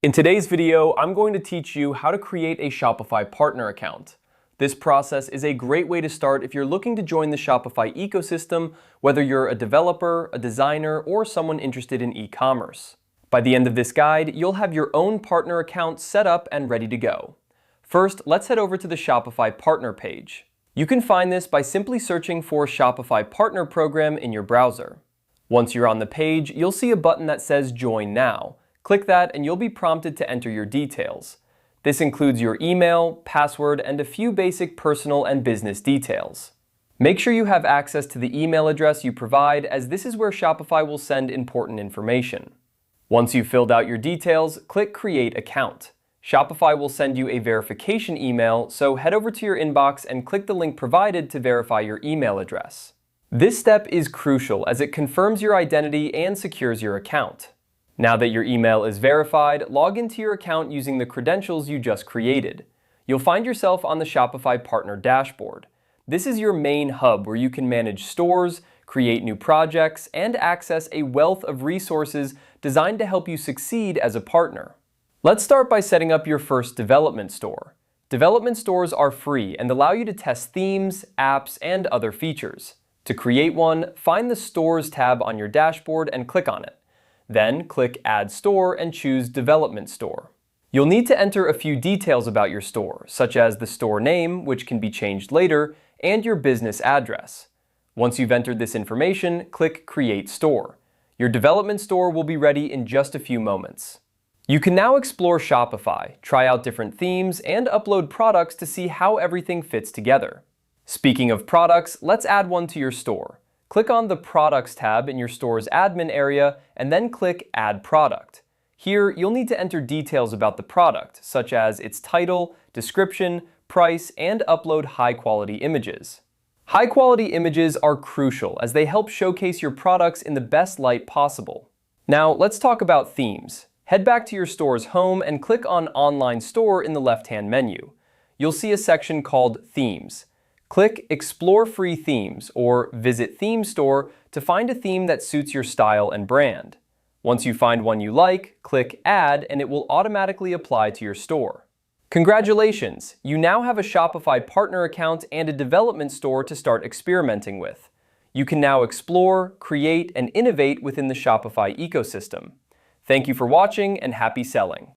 In today's video, I'm going to teach you how to create a Shopify Partner account. This process is a great way to start if you're looking to join the Shopify ecosystem, whether you're a developer, a designer, or someone interested in e-commerce. By the end of this guide, you'll have your own partner account set up and ready to go. First, let's head over to the Shopify Partner page. You can find this by simply searching for Shopify Partner Program in your browser. Once you're on the page, you'll see a button that says Join Now. Click that and you'll be prompted to enter your details. This includes your email, password, and a few basic personal and business details. Make sure you have access to the email address you provide, as this is where Shopify will send important information. Once you've filled out your details, click Create Account. Shopify will send you a verification email, so head over to your inbox and click the link provided to verify your email address. This step is crucial as it confirms your identity and secures your account. Now that your email is verified, log into your account using the credentials you just created. You'll find yourself on the Shopify Partner dashboard. This is your main hub where you can manage stores, create new projects, and access a wealth of resources designed to help you succeed as a partner. Let's start by setting up your first development store. Development stores are free and allow you to test themes, apps, and other features. To create one, find the Stores tab on your dashboard and click on it. Then click Add Store and choose Development Store. You'll need to enter a few details about your store, such as the store name, which can be changed later, and your business address. Once you've entered this information, click Create Store. Your development store will be ready in just a few moments. You can now explore Shopify, try out different themes, and upload products to see how everything fits together. Speaking of products, let's add one to your store. Click on the Products tab in your store's admin area and then click Add Product. Here, you'll need to enter details about the product, such as its title, description, price, and upload high-quality images. High-quality images are crucial as they help showcase your products in the best light possible. Now, let's talk about themes. Head back to your store's home and click on Online Store in the left-hand menu. You'll see a section called Themes. Click Explore Free Themes or Visit Theme Store to find a theme that suits your style and brand. Once you find one you like, click Add and it will automatically apply to your store. Congratulations! You now have a Shopify Partner account and a development store to start experimenting with. You can now explore, create, and innovate within the Shopify ecosystem. Thank you for watching and happy selling!